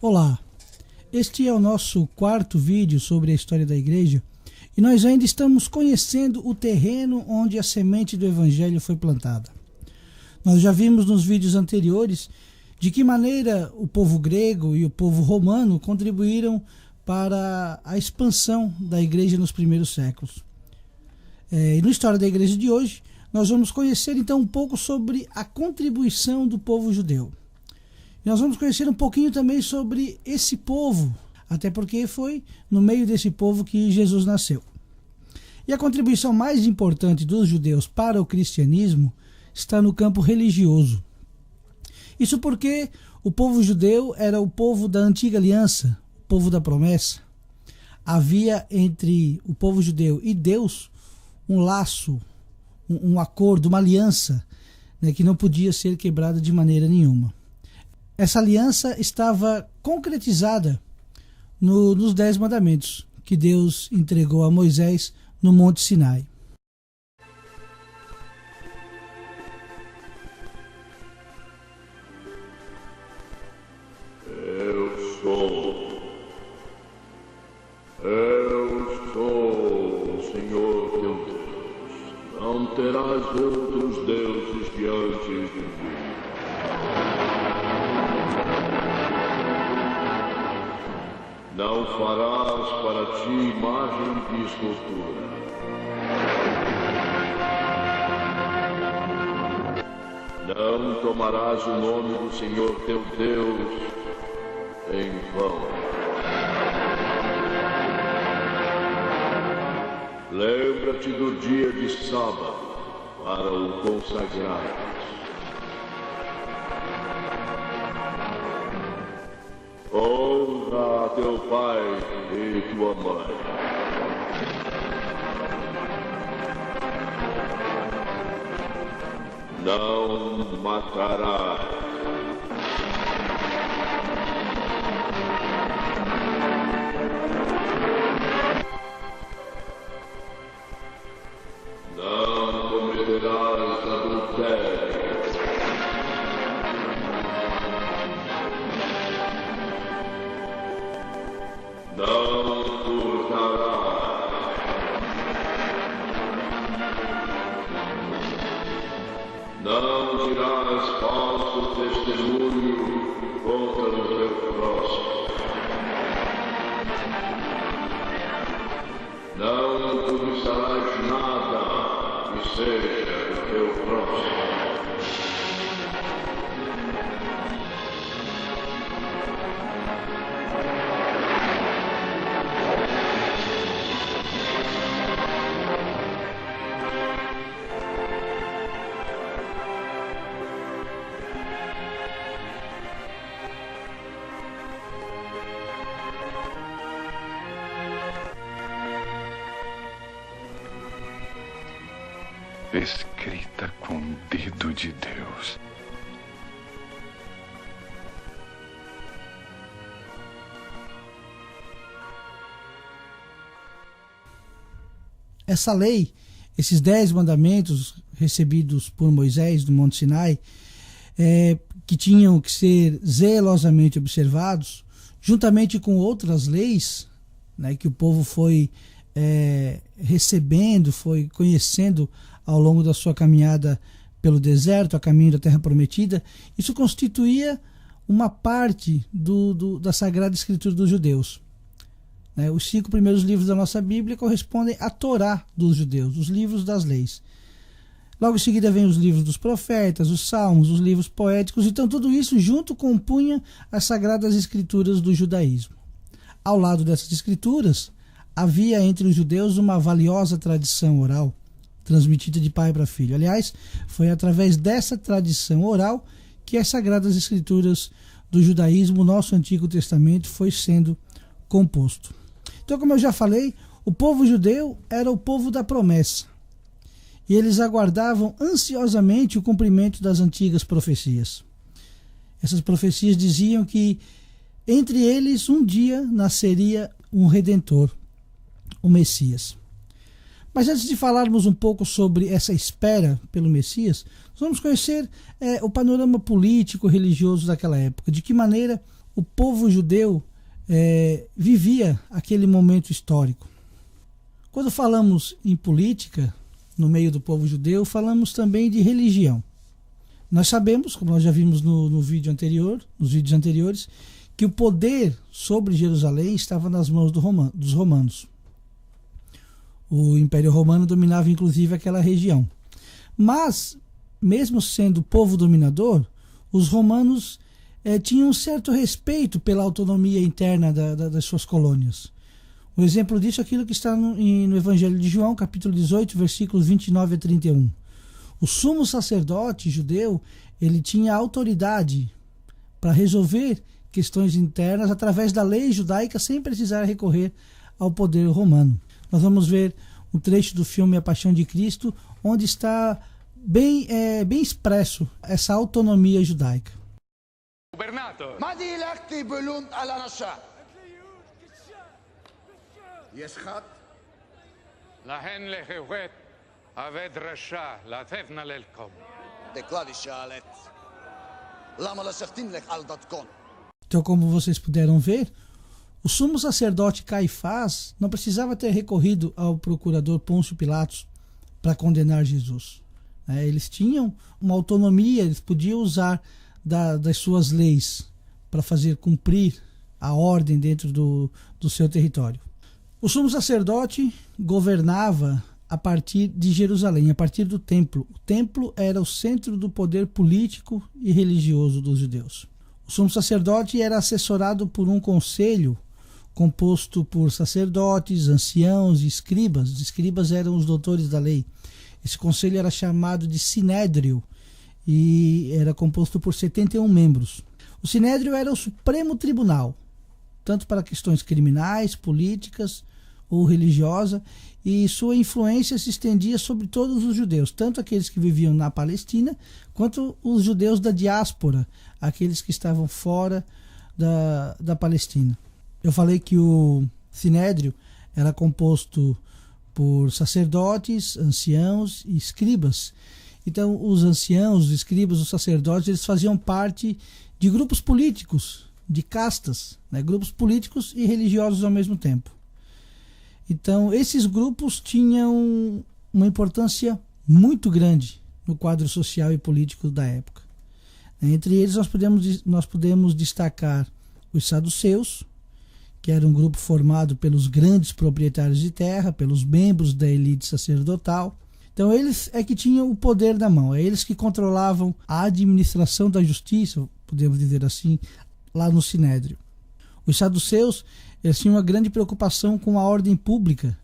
Olá, este é o nosso quarto vídeo sobre a história da igreja e nós ainda estamos conhecendo o terreno onde a semente do evangelho foi plantada. Nós já vimos nos vídeos anteriores de que maneira o povo grego e o povo romano contribuíram para a expansão da igreja nos primeiros séculos. E na história da igreja de hoje, nós vamos conhecer então um pouco sobre a contribuição do povo judeu. Nós vamos conhecer um pouquinho também sobre esse povo, até porque foi no meio desse povo que Jesus nasceu. E a contribuição mais importante dos judeus para o cristianismo está no campo religioso. Isso porque o povo judeu era o povo da antiga aliança, o povo da promessa. Havia entre o povo judeu e Deus um laço, um acordo, uma aliança, que não podia ser quebrada de maneira nenhuma. Essa aliança estava concretizada nos 10 mandamentos que Deus entregou a Moisés no Monte Sinai. Eu sou o Senhor teu Deus. Não terás outros deuses diante de mim. Não farás para ti imagem de escultura. Não tomarás o nome do Senhor teu Deus em vão. Lembra-te do dia de sábado para o consagrares. Honra a teu pai e tua mãe. Não matarás. Não cometerás adultério. Não furtarás. Não dirás falso testemunho contra o teu próximo. Não cobiçarás nada que seja do teu próximo. Escrita com o dedo de Deus. Essa lei, esses 10 mandamentos recebidos por Moisés no Monte Sinai, que tinham que ser zelosamente observados, juntamente com outras leis, que o povo foi recebendo, foi conhecendo ao longo da sua caminhada pelo deserto, a caminho da Terra Prometida. Isso constituía uma parte da Sagrada Escritura dos judeus. Os 5 primeiros livros da nossa Bíblia correspondem à Torá dos judeus, os livros das leis. Logo em seguida vem os livros dos profetas, os salmos, os livros poéticos. Então tudo isso junto compunha as Sagradas Escrituras do judaísmo. Ao lado dessas escrituras, havia entre os judeus uma valiosa tradição oral, transmitida de pai para filho. Aliás, foi através dessa tradição oral que as Sagradas Escrituras do judaísmo, o nosso Antigo Testamento, foi sendo composto. Então, como eu já falei, o povo judeu era o povo da promessa. E eles aguardavam ansiosamente o cumprimento das antigas profecias. Essas profecias diziam que entre eles um dia nasceria um Redentor, o Messias. Mas antes de falarmos um pouco sobre essa espera pelo Messias, nós vamos conhecer o panorama político religioso daquela época, de que maneira o povo judeu vivia aquele momento histórico. Quando falamos em política, no meio do povo judeu, falamos também de religião. Nós sabemos, como nós já vimos nos vídeos anteriores, que o poder sobre Jerusalém estava nas mãos dos romanos. O Império Romano dominava inclusive aquela região. Mas, mesmo sendo povo dominador, os romanos tinham um certo respeito pela autonomia interna das suas colônias. Um exemplo disso é aquilo que está no Evangelho de João, capítulo 18, versículos 29 a 31. O sumo sacerdote judeu, ele tinha autoridade para resolver questões internas através da lei judaica sem precisar recorrer ao poder romano. Nós vamos ver um trecho do filme A Paixão de Cristo, onde está bem expresso essa autonomia judaica. Então, como vocês puderam ver, o sumo sacerdote Caifás não precisava ter recorrido ao procurador Pôncio Pilatos para condenar Jesus. Eles tinham uma autonomia, eles podiam usar das suas leis para fazer cumprir a ordem dentro do seu território. O sumo sacerdote governava a partir de Jerusalém, a partir do templo. O templo era o centro do poder político e religioso dos judeus. O sumo sacerdote era assessorado por um conselho composto por sacerdotes, anciãos e escribas. Os escribas eram os doutores da lei. Esse conselho era chamado de Sinédrio e era composto por 71 membros. O Sinédrio era o supremo tribunal, tanto para questões criminais, políticas ou religiosas, e sua influência se estendia sobre todos os judeus, tanto aqueles que viviam na Palestina, quanto os judeus da diáspora, aqueles que estavam fora da Palestina. Eu falei que o Sinédrio era composto por sacerdotes, anciãos e escribas. Então, os anciãos, os escribas, os sacerdotes, eles faziam parte de grupos políticos, de castas, grupos políticos e religiosos ao mesmo tempo. Então, esses grupos tinham uma importância muito grande no quadro social e político da época. Entre eles, nós podemos destacar os saduceus, que era um grupo formado pelos grandes proprietários de terra, pelos membros da elite sacerdotal. Então, eles é que tinham o poder na mão, eles que controlavam a administração da justiça, podemos dizer assim, lá no Sinédrio. Os saduceus, eles tinham uma grande preocupação com a ordem pública.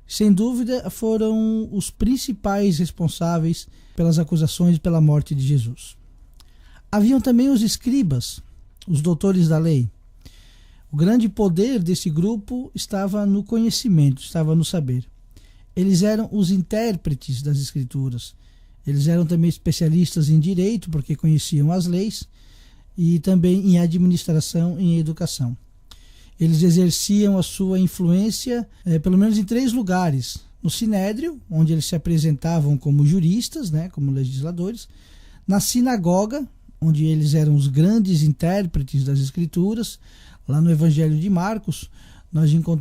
Sem dúvida, foram os principais responsáveis pelas acusações pela morte de Jesus. Haviam também os escribas, os doutores da lei. O grande poder desse grupo estava no conhecimento, estava no saber. Eles eram os intérpretes das escrituras. Eles eram também especialistas em direito, porque conheciam as leis, e também em administração e em educação. Eles exerciam a sua influência pelo menos em 3 lugares. No Sinédrio, onde eles se apresentavam como juristas, como legisladores. Na sinagoga, onde eles eram os grandes intérpretes das escrituras. Lá no Evangelho de Marcos,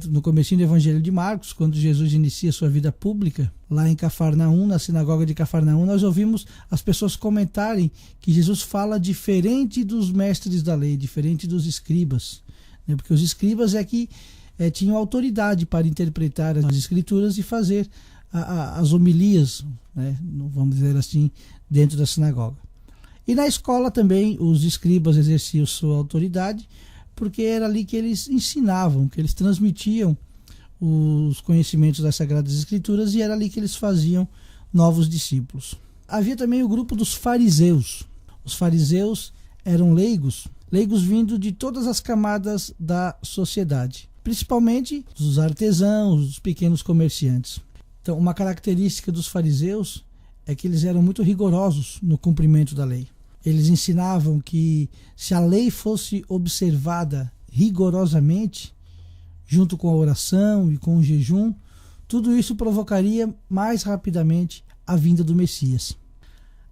no comecinho do Evangelho de Marcos, quando Jesus inicia sua vida pública, lá em Cafarnaum, na sinagoga de Cafarnaum, nós ouvimos as pessoas comentarem que Jesus fala diferente dos mestres da lei, diferente dos escribas. Porque os escribas que tinham autoridade para interpretar as escrituras e fazer as homilias, vamos dizer assim, dentro da sinagoga. E na escola também os escribas exerciam sua autoridade, porque era ali que eles ensinavam, que eles transmitiam os conhecimentos das Sagradas Escrituras, e era ali que eles faziam novos discípulos. Havia também o grupo dos fariseus. Os fariseus eram leigos vindo de todas as camadas da sociedade, principalmente dos artesãos, dos pequenos comerciantes. Então, uma característica dos fariseus é que eles eram muito rigorosos no cumprimento da lei. Eles ensinavam que se a lei fosse observada rigorosamente, junto com a oração e com o jejum, tudo isso provocaria mais rapidamente a vinda do Messias.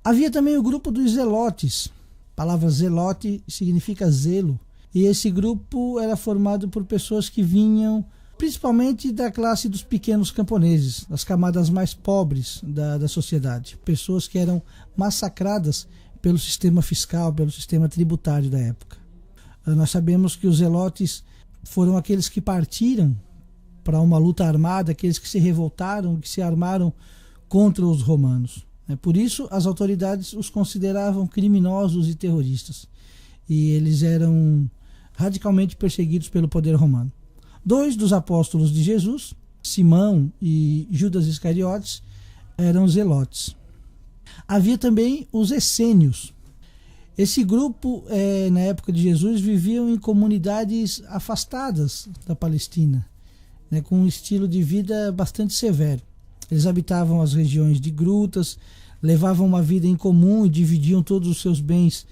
Havia também o grupo dos zelotes. A palavra zelote significa zelo. E esse grupo era formado por pessoas que vinham principalmente da classe dos pequenos camponeses, das camadas mais pobres da sociedade. Pessoas que eram massacradas pelo sistema fiscal, pelo sistema tributário da época. Nós sabemos que os zelotes foram aqueles que partiram para uma luta armada, aqueles que se revoltaram, que se armaram contra os romanos. Por isso, as autoridades os consideravam criminosos e terroristas. E eles eram radicalmente perseguidos pelo poder romano. 2 dos apóstolos de Jesus, Simão e Judas Iscariotes, eram zelotes. Havia também os essênios. Esse grupo, na época de Jesus, viviam em comunidades afastadas da Palestina, com um estilo de vida bastante severo. Eles habitavam as regiões de grutas, levavam uma vida em comum e dividiam todos os seus bens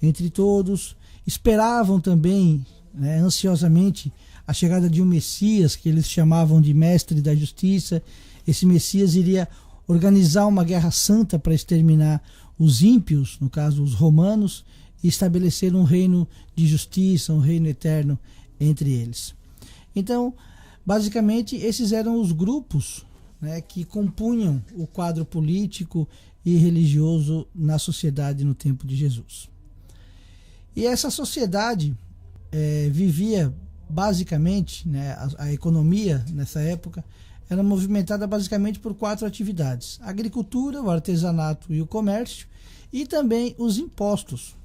entre todos. Esperavam também, ansiosamente, a chegada de um Messias, que eles chamavam de mestre da justiça. Esse Messias iria organizar uma guerra santa para exterminar os ímpios, no caso os romanos, e estabelecer um reino de justiça, um reino eterno entre eles. Então, basicamente, esses eram os grupos que compunham o quadro político e religioso na sociedade no tempo de Jesus. E essa sociedade vivia basicamente, a economia nessa época era movimentada basicamente por 4 atividades: a agricultura, o artesanato e o comércio, e também os impostos.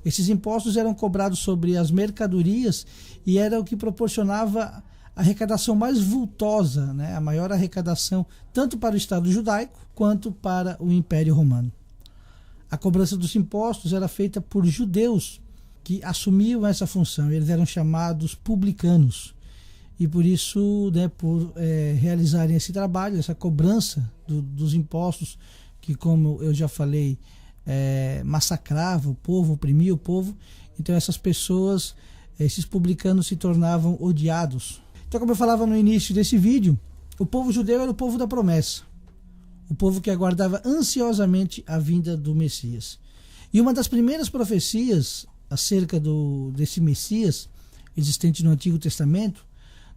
Esses impostos eram cobrados sobre as mercadorias e era o que proporcionava a arrecadação mais vultosa, a maior arrecadação tanto para o Estado judaico quanto para o Império Romano. A cobrança dos impostos era feita por judeus que assumiam essa função. Eles eram chamados publicanos. E por isso, por realizarem esse trabalho, essa cobrança dos impostos, que, como eu já falei, massacrava o povo, oprimia o povo, então essas pessoas, esses publicanos, se tornavam odiados. Então, como eu falava no início desse vídeo, o povo judeu era o povo da promessa, o povo que aguardava ansiosamente a vinda do Messias. E uma das primeiras profecias acerca desse Messias, existente no Antigo Testamento,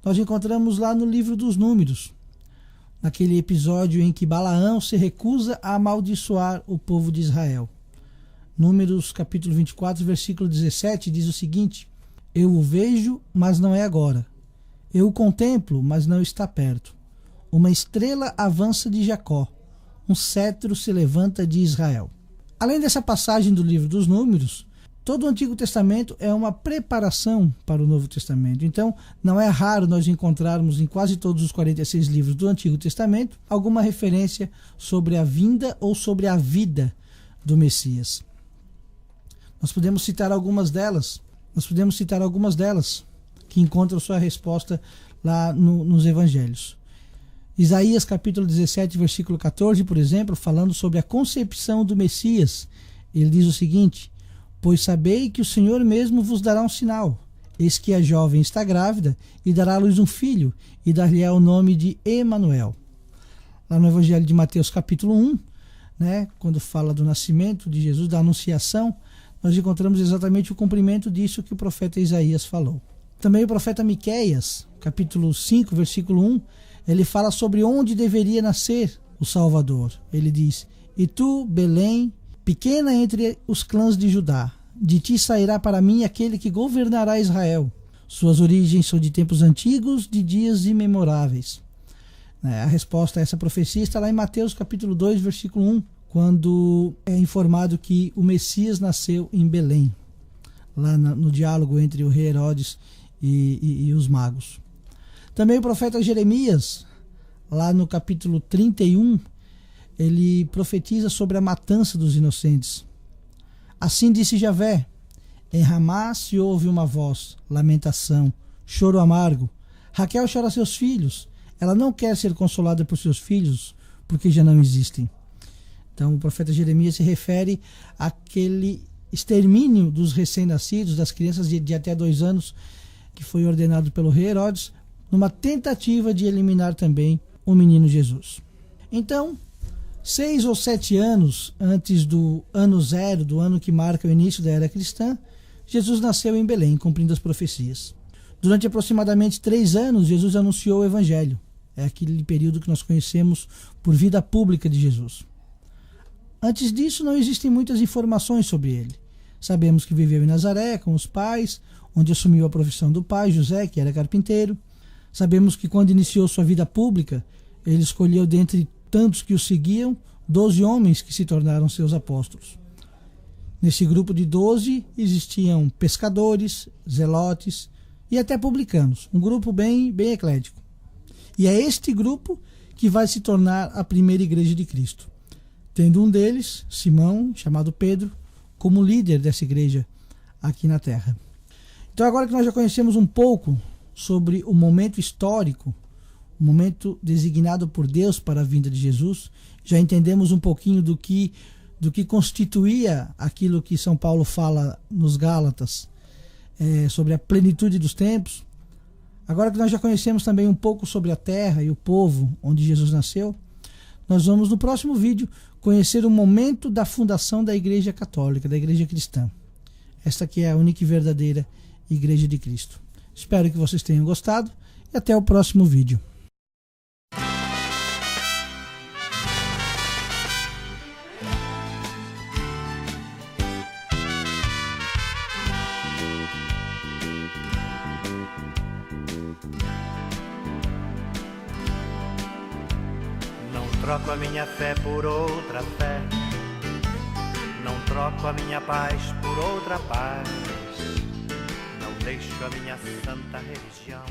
nós encontramos lá no livro dos Números, naquele episódio em que Balaão se recusa a amaldiçoar o povo de Israel. Números capítulo 24, versículo 17, diz o seguinte: eu o vejo, mas não é agora. Eu o contemplo, mas não está perto. Uma estrela avança de Jacó, um cetro se levanta de Israel. Além dessa passagem do livro dos Números, todo o Antigo Testamento é uma preparação para o Novo Testamento. Então, não é raro nós encontrarmos em quase todos os 46 livros do Antigo Testamento alguma referência sobre a vinda ou sobre a vida do Messias. Nós podemos citar algumas delas que encontram sua resposta lá nos Evangelhos. Isaías capítulo 17, versículo 14, por exemplo, falando sobre a concepção do Messias, ele diz o seguinte: pois sabei que o Senhor mesmo vos dará um sinal. Eis que a jovem está grávida e dará à luz um filho, e dar-lhe-á o nome de Emanuel. Lá no Evangelho de Mateus capítulo 1, quando fala do nascimento de Jesus, da anunciação, nós encontramos exatamente o cumprimento disso que o profeta Isaías falou. Também o profeta Miqueias, capítulo 5, versículo 1, ele fala sobre onde deveria nascer o Salvador. Ele diz: e tu, Belém, pequena entre os clãs de Judá, de ti sairá para mim aquele que governará Israel. Suas origens são de tempos antigos, de dias imemoráveis. A resposta a essa profecia está lá em Mateus capítulo 2, versículo 1, quando é informado que o Messias nasceu em Belém, lá no diálogo entre o rei Herodes e os magos. Também o profeta Jeremias, lá no capítulo 31, ele profetiza sobre a matança dos inocentes. Assim disse Javé: em Ramá se ouve uma voz, lamentação, choro amargo. Raquel chora seus filhos. Ela não quer ser consolada por seus filhos, porque já não existem. Então o profeta Jeremias se refere àquele extermínio dos recém-nascidos, das crianças de até 2 anos, que foi ordenado pelo rei Herodes, numa tentativa de eliminar também o menino Jesus. Então, 6 ou 7 anos antes do ano 0, do ano que marca o início da era cristã, Jesus nasceu em Belém, cumprindo as profecias. Durante aproximadamente 3 anos, Jesus anunciou o Evangelho. É aquele período que nós conhecemos por vida pública de Jesus. Antes disso, não existem muitas informações sobre ele. Sabemos que viveu em Nazaré com os pais, onde assumiu a profissão do pai, José, que era carpinteiro. Sabemos que quando iniciou sua vida pública, ele escolheu dentre tantos que o seguiam, 12 homens que se tornaram seus apóstolos. Nesse grupo de 12 existiam pescadores, zelotes e até publicanos, um grupo bem eclético. E é este grupo que vai se tornar a primeira igreja de Cristo, tendo um deles, Simão, chamado Pedro, como líder dessa igreja aqui na terra. Então, agora que nós já conhecemos um pouco sobre o momento histórico, o momento designado por Deus para a vinda de Jesus, já entendemos um pouquinho do que constituía aquilo que São Paulo fala nos Gálatas, sobre a plenitude dos tempos. Agora que nós já conhecemos também um pouco sobre a terra e o povo onde Jesus nasceu, nós vamos no próximo vídeo conhecer o momento da fundação da Igreja Católica, da Igreja Cristã. Esta que é a única e verdadeira Igreja de Cristo. Espero que vocês tenham gostado e até o próximo vídeo. Troco a minha fé por outra fé, não troco a minha paz por outra paz, não deixo a minha santa religião